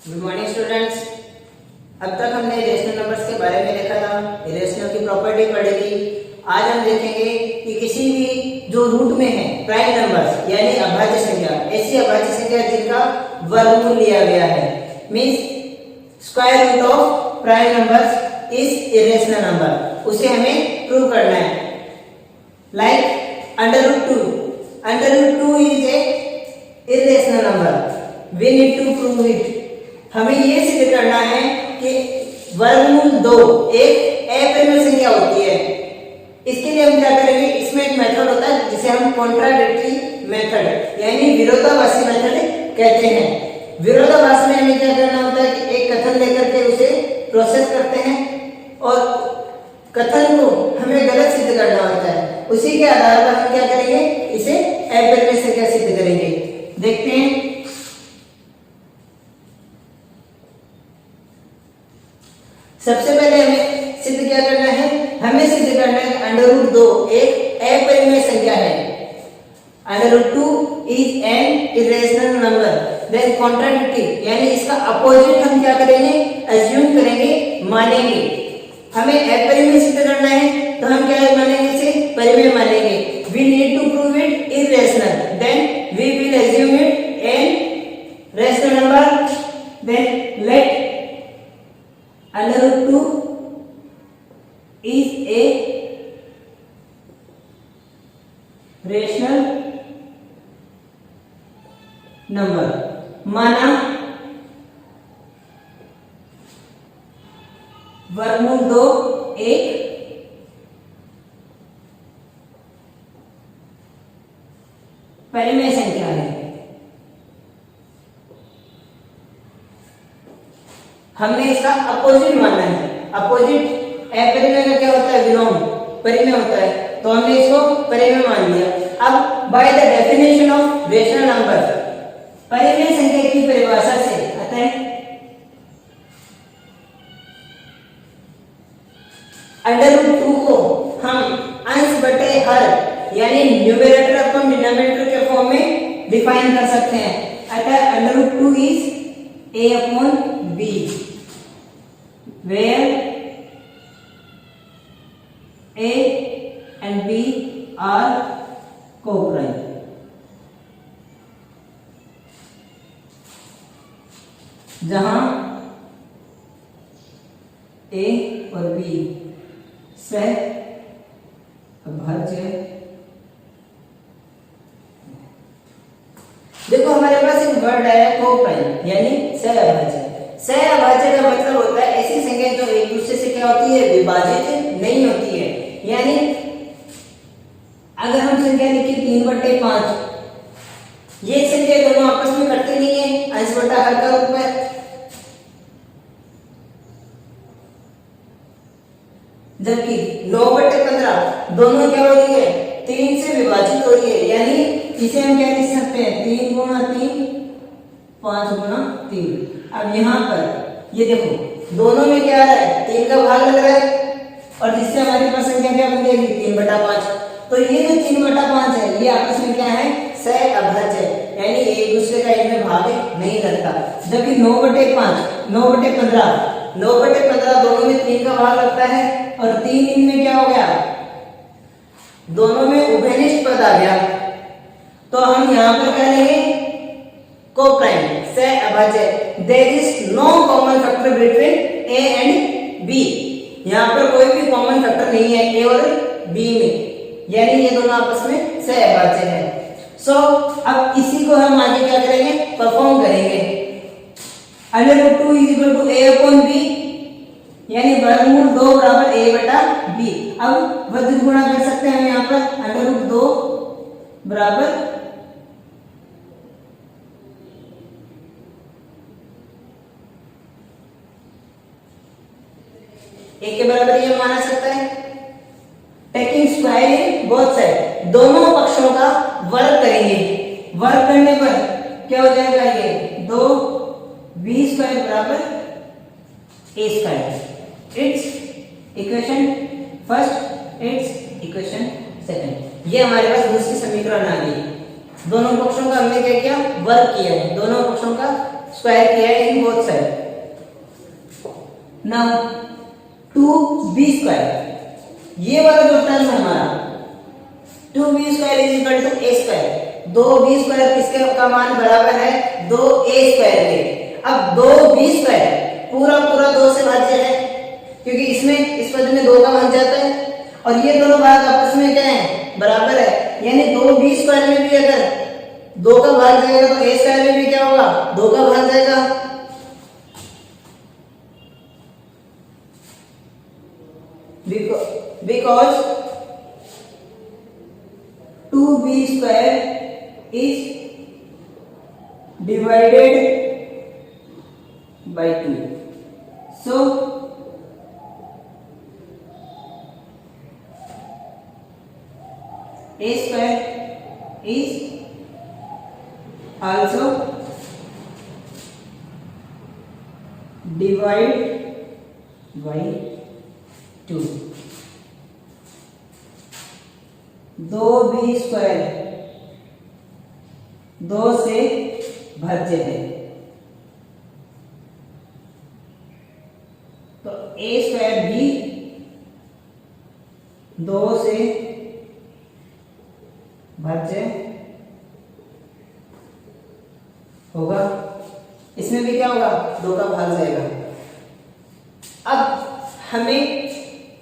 Good morning students. अब तक हमने रेशनल नंबर्स के बारे में देखा था, रेशनल की प्रॉपर्टी पढ़ी थी। आज हम देखेंगे कि किसी भी जो रूट में है प्राइम नंबर्स यानी अभाज्य संख्या, ऐसी अभाज्य संख्या जिनका वर्गमूल लिया गया है, means square root of prime numbers is irrational number, उसे हमें प्रूव करना है। Like under root 2 is a irrational number, we need to prove it. हमें ये सिद्ध करना है कि वर्गमूल 2 एक अपरिमेय संख्या होती है। इसके लिए हम क्या करेंगे, इसमें एक मेथड होता है जिसे हम कॉन्ट्राडिक्टरी मेथड यानी विरोधाभासी मेथड कहते हैं। विरोधाभास में हमें क्या करना होता है कि एक कथन लेकर के उसे प्रोसेस करते हैं और कथन को हमें गलत सिद्ध करना होता है। उसी के आधार पर हम क्या करेंगे, इसे अपरिमेय संख्या सिद्ध करेंगे। देखते हैं। सबसे पहले हमें सिद्ध क्या करना है, हमें सिद्ध करना है कि अंडर रूट 2 एक अपरिमेय संख्या है। Under root 2 is an irrational number. Then contradictory यानी इसका अपोजिट हम क्या करेंगे, अज्यूम करेंगे, मानेंगे। हमें अपरिमेय सिद्ध करना है तो हम क्या मानेंगे, इसे परिमेय मानेंगे। We need to prove it irrational, then we will assume it an rational number. Then let under root 2 is a rational number। माना वर्गमूल 2 एक परिमेय संख्या है। हमने इसका अपोजिट मानना है। अपोजिट अपरिमेय का क्या होता है, विलोम परिमेय होता है, तो हमने इसको परिमेय मान लिया। अब by the definition of rational number, परिमेय संख्या की परिभाषा से अतः अंडर रूट 2 को हम अंश बटे हर यानी न्यूमरेटर अपॉन डिनोमिनेटर के फॉर्म में डिफाइन कर सकते हैं। अतः under root 2 is a upon b where a and b are co-prime। जहां a और b सह अभाज्य। देखो हमारे पास एक वर्ड आया को-प्राइम यानी सहअभाज्य। सहअभाज्य का मतलब होता है ऐसी संख्या जो एक दूसरे से क्या होती है, विभाजित नहीं होती है। यानी अगर हम संख्या लिखी 3/5, ये संख्या दोनों आपस में कटती नहीं है, अंश बटा हर का रूप है। जबकि 9/15 दोनों क्या हो रही है, 3 से विभाजित हो रही है। यानी इसे हम क्या लिख सकते हैं, 3 गुणा 3 5 गुणा 3। अब यहाँ पर ये देखो दोनों में क्या आ रहा है, 3 का भाग लग रहा है और जिससे हमारे पास संख्या क्या बन जाएगी, 3/5। तो ये जो 3/5 है ये आपस में क्या है, सहअभाज्य यानी एक दूसरे का इनमें भाग नहीं लगता। जबकि 9/5 9/15 दोनों में 3 का भाग लगता है और 3 इनमें क्या हो गया, दोनों में उभयनिष्ठ पद आ गया। तो हम यहाँ पर क्या लेंगे, को-प्राइम सहअभाज्य। There is no common factor between a and b। यहाँ पर कोई भी कॉमन फैक्टर नहीं है a और b में, यानी ये दोनों आपस में सहअभाज्य है। सो अब इसी को हम आगे क्या करेंगे, परफॉर्म करेंगे। Under root 2 is equal to a upon b यानी वर्गमूल 2 बराबर a बटा b। अब वृद्धि गुणा कर सकते हैं हम यहाँ पर, अंडर रूट 2 बराबर एक के बराबर ये माना सकता है। Taking square in both side, दोनों पक्षों का वर्ग करेंगे। वर्ग करने पर क्या हो जाएगा, ये 2b² बराबर a²। It's equation first, it's equation second. ये हमारे पास दूसरी समीकरण आ गई। दोनों पक्षों का हमने क्या किया, वर्ग किया है, दोनों पक्षों का स्क्वायर किया है in both side. Now 2b square, ये वाला जो टर्म है हमारा 2b square is equal to a square. 2b square किसके का मान बराबर है 2a स्क्वायर के। अब 2b स्क्वायर पूरा पूरा 2 से भाज्य है, क्योंकि इसमें इस पद में 2 का भाग जाता है और ये दोनों भाग आपस में क्या है बराबर है, यानी 2b स्क्वायर में भी अगर 2 का भाग जाएगा तो a स्क्वायर में भी क्या होगा 2 का भाग जाएगा। because 2b square is divided by 2, so a square is also divided by 2। 2b square 2 से भाज्य है, तो a स्क्वायर भी 2 से भाज्य होगा। इसमें भी क्या होगा 2 का भाग जाएगा। अब हमें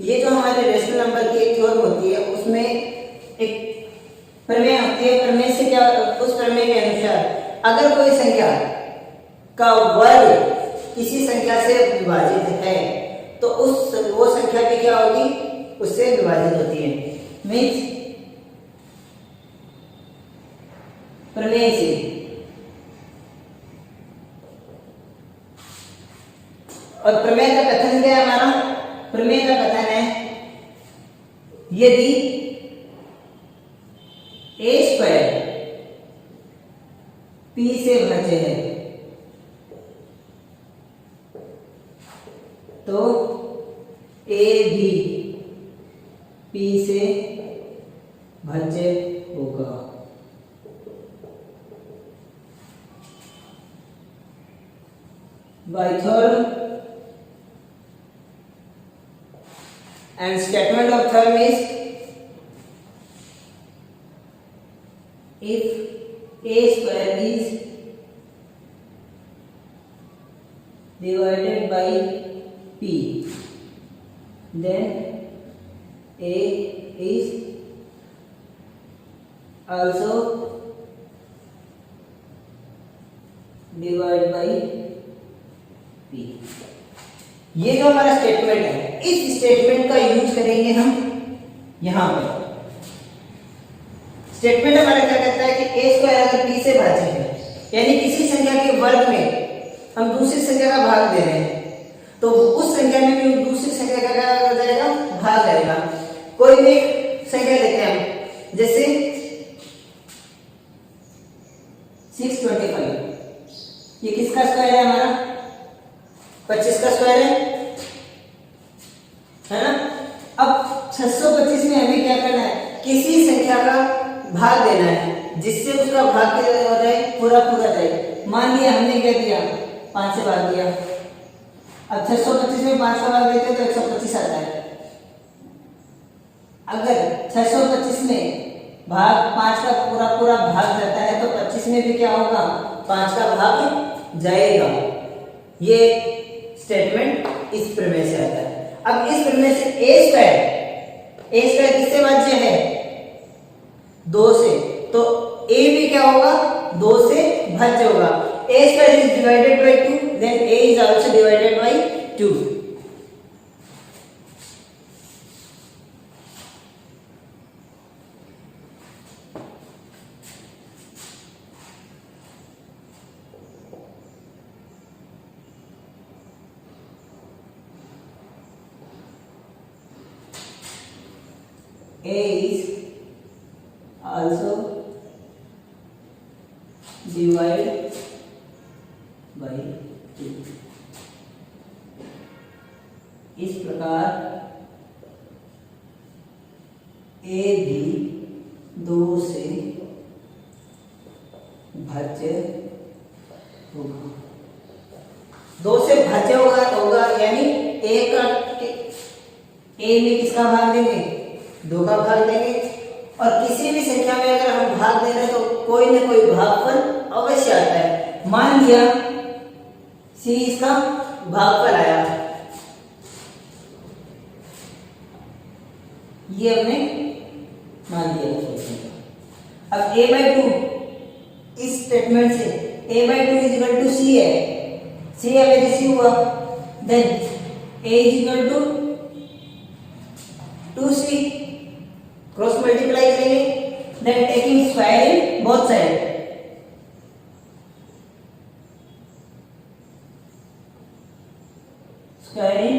ये जो हमारे रेशनल नंबर की एक थ्योरम होती है उसमें एक प्रमेय होती है। प्रमेय से क्या, उस प्रमेय के अनुसार अगर कोई संख्या का वर्ग किसी संख्या से विभाजित है तो वो संख्या भी क्या होगी उससे विभाजित होती है। मीन्स प्रमेय से और प्रमेय का कथन क्या है हमारा, प्रमेय का कथन है यदि a स्क्वायर p से भाज्य है तो a भी p से भाज्य होगा। By theorem and statement of theorem is if a square is divided by p then a is also divided by p। ये जो हमारा स्टेटमेंट है इस स्टेटमेंट का यूज करेंगे हम यहां पे। स्टेटमेंट हमारा क्या कहता है कि a स्क्वायर अगर p से भाज्य है, यानी किसी संख्या के वर्ग में हम दूसरी संख्या का भाग दे रहे हैं तो उस संख्या में भी दूसरी संख्या का क्या हो जाएगा भाग आएगा। कोई भी संख्या लेते हैं हम, जैसे 625, ये किसका स्क्वायर है हमारा 25 का स्क्वायर है ना। अब 625 में हमें क्या करना है, किसी संख्या का भाग देना है जिससे उसका भाग क्या हो जाए पूरा पूरा जाए। मान लिया हमने क्या दिया 5 से भाग दिया। अब 625 में 5 का भाग देते तो 125 आता है। अगर 625 में भाग 5 का पूरा पूरा भाग जाता है तो 25 में भी क्या होगा 5 का भाग जाएगा। ये स्टेटमेंट इस प्रमेय से आता है। अब इस प्रमेय से a स्क्वायर किससे भाज्य है 2 से, तो a भी क्या होगा 2 से भाज्य होगा। a square is divided by 2 then a is also divided by 2। a is also divided by 2। इस प्रकार a भी 2 से भाज्य होगा। 2 से भाज्य होगा यानी ए का ए में किसका भाग देंगे? 2 का भाग देंगे। और किसी भी संख्या में अगर हम भाग दे रहे हैं तो कोई ना कोई भागफल अवश्य आता है। मान लिया सी इसका भागफल आया, ये हमने मान लिया। अब a/2 इस स्टेटमेंट से a/2 इज इक्वल टू सी है, सी हमें रिसीव हुआ, then a is equal to 2c, cross multiply करेंगे, then taking square in both side, square in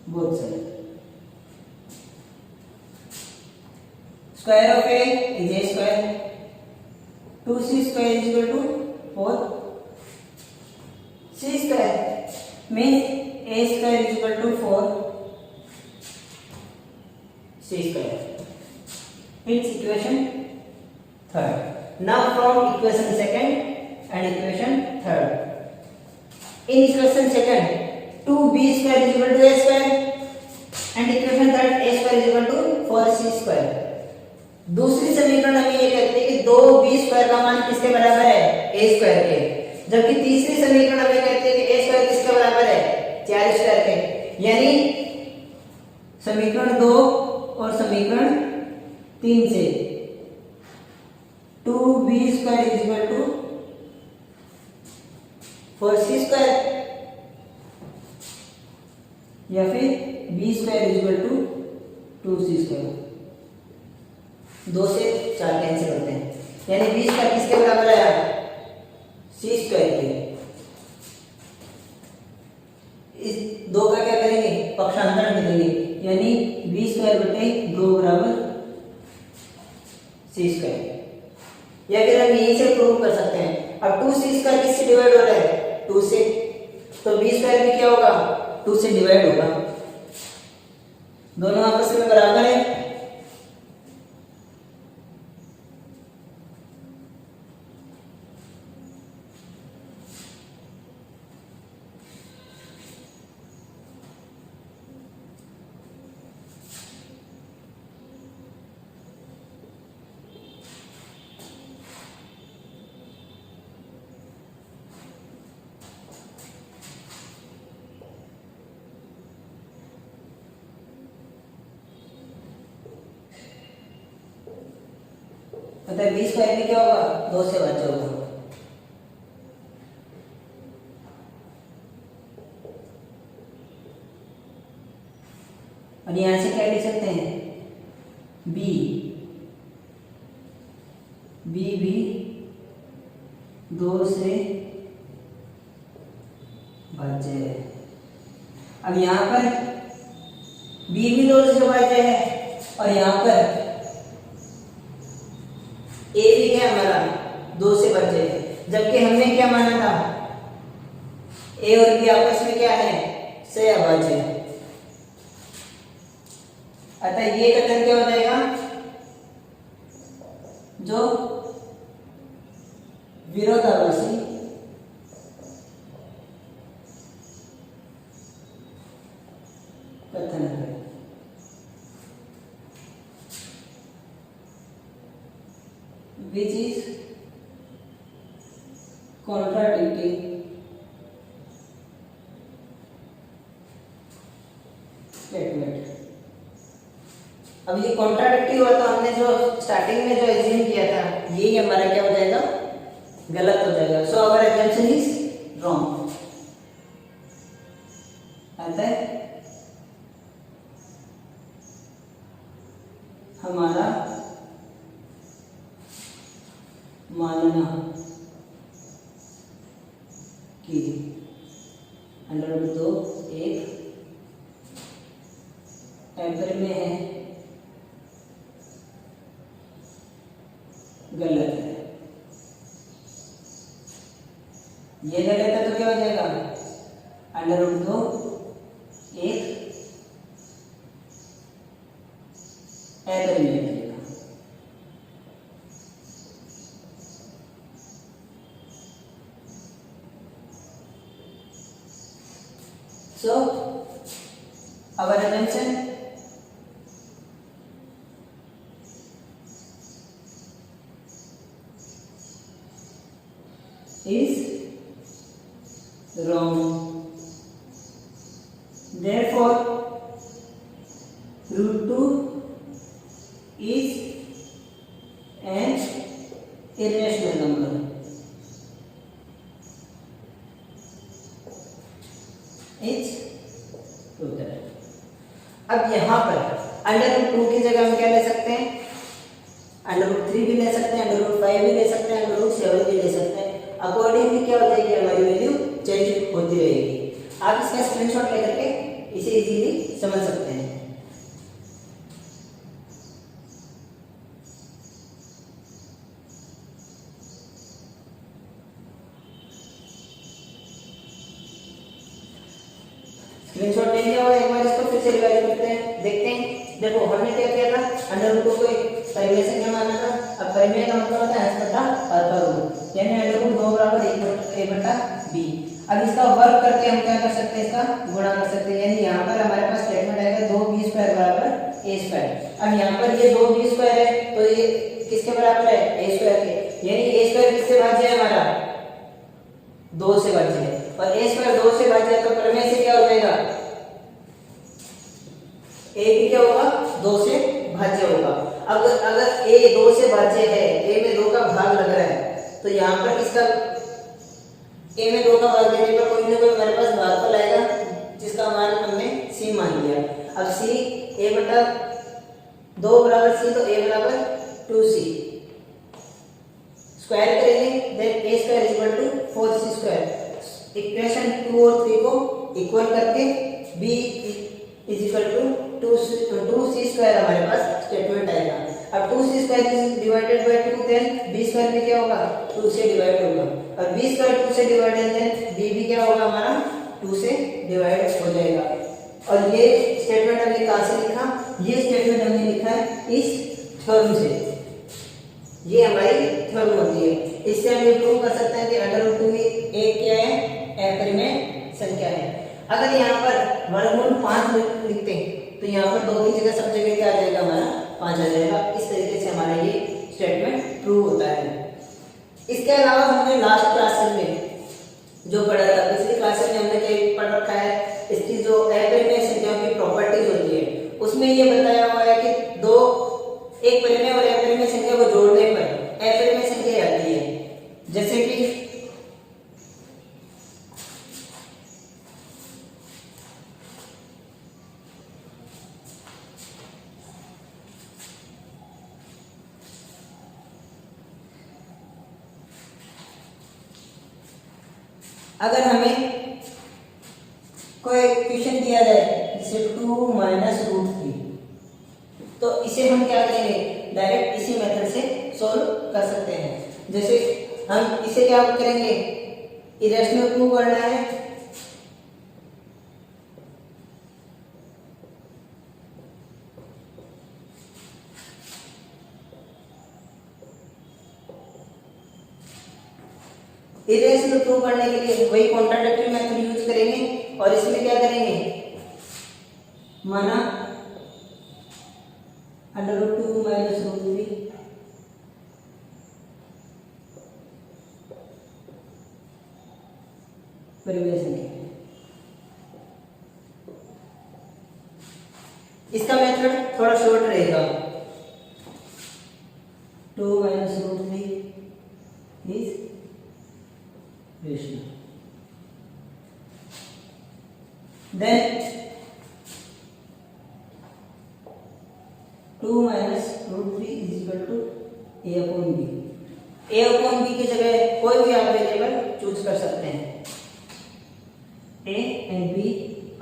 both side, square of a is a square, 2c square is equal to 4c square means a square is equal to 4c square. It's equation third. Now from equation second and equation third. In equation second 2b square is equal to a square and equation third a square is equal to 4c square. दूसरी समीकरण हमें ये कहती है कि 2b square का मान किसके बराबर है? a स्क्वायर के। जबकि तीसरी समीकरण हमें कहती है कि a स्क्वायर किसके बराबर है? 4 स्क्वायर के। यानी समीकरण 2 और समीकरण 3 से 2b square is equal to 4c square या फिर b square is equal to 2c square. 2 से 4 कैंसिल होते हैं, यानी 20 का किसके बराबर आया? c स्क्वायर के। इस 2 का क्या करेंगे? पक्षांतरण करेंगे, यानी 20 स्क्वायर बटे 2 बराबर c स्क्वायर। या फिर हम यहीं से प्रूव कर सकते हैं। अब 2c स्क्वायर किससे डिवाइड हो रहा है? 2 से, तो 20 स्क्वायर भी क्या होगा? 2 से डिवाइड होगा। दोनों आपस में बराबर है, मतलब 20 स्क्वायर में क्या होगा? 2 से भाज्य होगा। और यहां से क्या लिख सकते हैं? b भी 2 से भाज्य है। अब यहां पर b भी 2 से भाज्य है और यहां पर a भी क्या हमारा 2 से भाज्य है। जबकि हमने क्या माना था? a और b आपस में क्या है? से अभाज्य है। अतः ये कथन क्या हो जाएगा? जो विरोधाभासी कथन है। Which is contradicting statement। अब ये कॉन्ट्राडिक्टिव हुआ तो हमने जो स्टार्टिंग में जो एज्यूम किया था यही हमारा क्या हो जाएगा? गलत हो जाएगा। So our assumption is wrong. अतः हमारा मानना कि √2 एक टेम्पर में है गलत है। ये गलत है तो क्या हो जाएगा? √2 एक टेम्पर में है। So our assumption is wrong. Therefore root 2 is an irrational number. अब यहाँ पर अंडर रूट 2 की जगह हम क्या ले सकते हैं, अंडर रूट 3 भी ले सकते हैं, अंडर रूट 5 भी ले सकते हैं, अंडर रूट 7 भी ले सकते हैं। अकॉर्डिंगली क्या हो जाएगी, हमारी वैल्यू चेंज होती रहेगी। आप इसका स्क्रीनशॉट लेकर के इसे इजीली समझ सकते हैं। स्क्रीनशॉट ले लिया होगा, एक बार इसको फिर से रिवाइज करते हैं, देखते हैं। देखो हमने क्या किया था, अंडर रूट को एक परिमेय संख्या माना था। अब परिमेय का मतलब होता है अंश बटा अल्फा रूट, यानी अंडर रूट 2 बराबर a बटा b। अब इसका वर्ग करके हम क्या कर सकते हैं, इसका गुणा कर सकते हैं, यानी यहाँ पर हमारे पास स्टेटमेंट आएगा 2b स्क्वायर बराबर a स्क्वायर। अब यहाँ पर ये 2b स्क्वायर है तो ये किसके बराबर है, a स्क्वायर के, यानी a स्क्वायर किससे भाज्य है, हमारा 2 से भाज्य है, और a स्क्वायर 2 से भाज्य है तो प्रमेय से क्या हो जाएगा, a भी क्या होगा, 2 से भाज्य होगा। अगर a 2 से भाज्य है, a में 2 का भाग लग रहा है, तो यहाँ पर इसका a में 2 का भाग देने पर कोई ना कोई हमारे पास भागफल आएगा जिसका मान हमने c मान लिया। अब c a बटा 2 बराबर c, तो a बराबर 2c स्क्वायर करेंगे, then a square is equal to 4c square. Equation 2 और 3 को इक्वल करके b is equal to 2c square हमारे पास स्टेटमेंट आएगा। अब 2c square is divided by 2, then b square भी क्या होगा, 2 से डिवाइड होगा, और b स्क्वायर 2 से डिवाइडेड, देन b भी क्या होगा हमारा 2 से डिवाइड हो जाएगा। और ये स्टेटमेंट हमने कहां से लिखा, ये स्टेटमेंट हमने लिखा है इस थ्योरम से, ये हमारी थ्योरम होती है। इससे हम ये प्रूव कर सकते हैं कि अंडर रूट 2 एक क्या है, अपरिमेय संख्या है। अगर यहाँ पर वर्गमूल 5 लिखते हैं तो यहाँ पर 2 की जगह सब जगह क्या आ जाएगा, हमारा 5 आ जाएगा। इस तरीके से हमारा ये स्टेटमेंट प्रूव होता है। इसके अलावा हमने लास्ट क्लासेस में जो पढ़ा था, पिछली क्लासेस में हमने क्या पढ़ रखा है, इसकी जो अपरिमेय संख्याओं की प्रॉपर्टीज होती है उसमें ये बताया हुआ है कि एक परिमेय और अपरिमेय संख्या को जोड़ने पर अपरिमेय संख्या आती है। जैसे कि अगर हमें कोई क्वेश्चन दिया जाए जैसे 2 माइनस रूट 3, तो इसे हम क्या करेंगे, डायरेक्ट इसी मेथड से सॉल्व कर सकते हैं। जैसे हम इसे क्या करेंगे, इरेशनल प्रूव करना है, इरेशनल प्रूव करने के लिए वही कॉन्ट्राडिक्टरी मेथड यूज करेंगे, और इसमें क्या करेंगे, माना अंडर रूट 2 माइनस रूट 3 परिमेय संख्या। इसका मेथड थोड़ा शॉर्ट रहेगा, 2 minus root 3 is rational, then 2 minus root 3 is equal to a upon b। a upon b की जगह कोई भी आप वेरिएबल चूज कर सकते हैं। a and b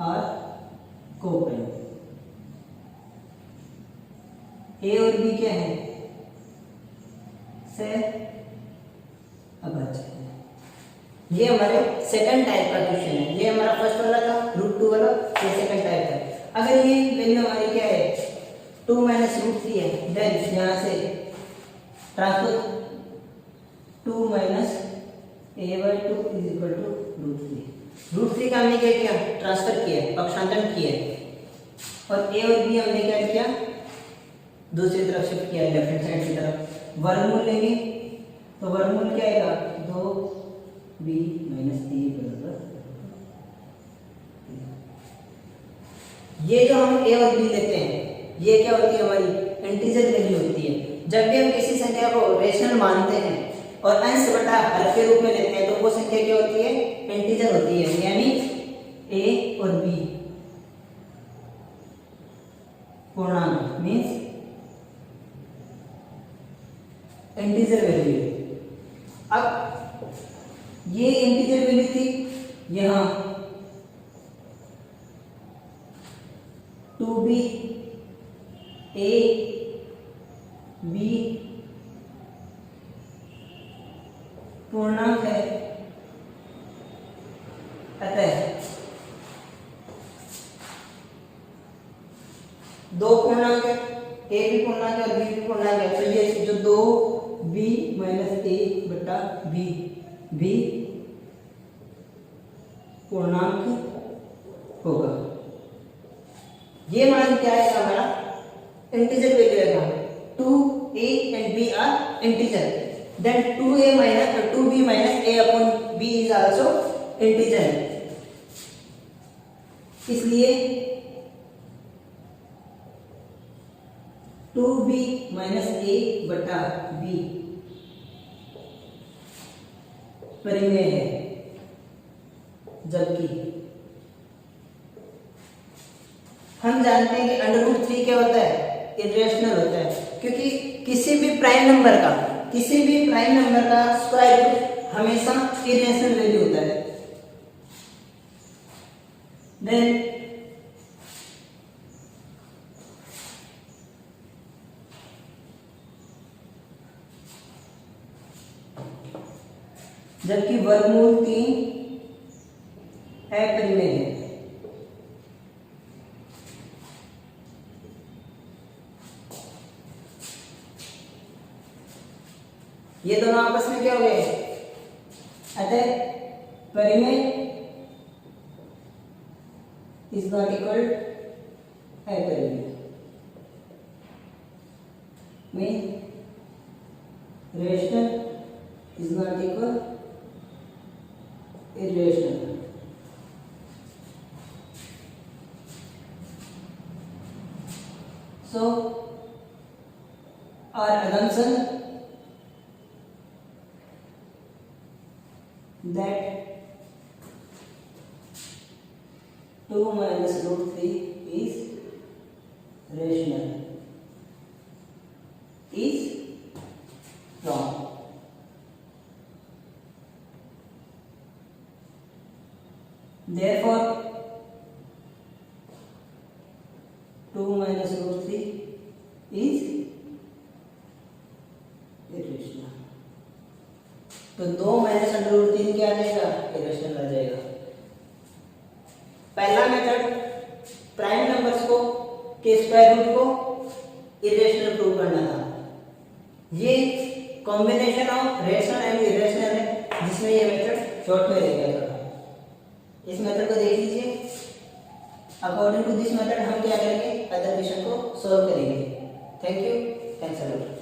are co-prime, a और b क्या है, से अभाज्य। ये हमारे सेकंड टाइप का क्वेश्चन है, ये हमारा फर्स्ट वाला था रूट 2 वाला, ये सेकंड टाइप है। अगर ये वैल्यू हमारी क्या है, 2 माइनस रूट 3 है, देन यहाँ से transpose 2 minus a/2 is equal to root 3। √3 का हमने क्या किया, ट्रांसफर किया, पक्षांतरण किया, और a और b हमने क्या किया, दूसरी तरफ शिफ्ट किया, लेफ्ट हैंड साइड की तरफ। वर्गमूल लेंगे तो वर्गमूल क्या आएगा, 2b - a बराबर, ये जो हम a और b लेते हैं ये क्या होती है, हमारी इंटीजर वैल्यू होती है। जब भी हम किसी संख्या को रेशनल मानते हैं और अंश बटा हर के रूप में लेते हैं तो वो संख्या क्या होती है, इंटीजर होती है, यानी a और b पूर्णांक मींस इंटीजर वैल्यू। अब ये इंटीजर वैल्यू थी, यहां 2b a b पूर्णांक है, अतः दो पूर्णांक है, a भी पूर्णांक है और b भी पूर्णांक है, तो ये जो 2b - a बटा b भी पूर्णांक होगा। ये मान क्या है हमारा, इंटीजर वैल्यू है, 2a and b are integer, then 2b - a upon b is also integer, इसलिए 2b - a बटा b परिमेय है, जबकि हम जानते हैं कि √3 क्या होता है, इरेशनल होता है, क्योंकि किसी भी प्राइम नंबर का स्क्वायर रूट हमेशा इरेशनल वैल्यू होता है। देन जबकि वर्गमूल 3 अपरिमेय है। ये दोनों आपस में क्या हो गए, अतः परिमेय इज नॉट इक्वल अपरिमेय, mean rational is not equal irrational. So our assumption that 2 minus √3 is rational is wrong. Therefore 2 minus √3 is irrational. तो 2 माइनस √3 क्या आ जाएगा, इरेशनल आ जाएगा। पहला मेथड प्राइम नंबर्स को के स्क्वायर रूट को इरेशनल प्रूव करना था, ये combination of rational and irrational है, जिसमें ये मेथड शॉर्ट में रह गया था। इस मेथड को देख लीजिए। अकॉर्डिंग टू दिस मेथड हम क्या करेंगे, अदर क्वेश्चन को सॉल्व करेंगे। Thank you, thanks a lot.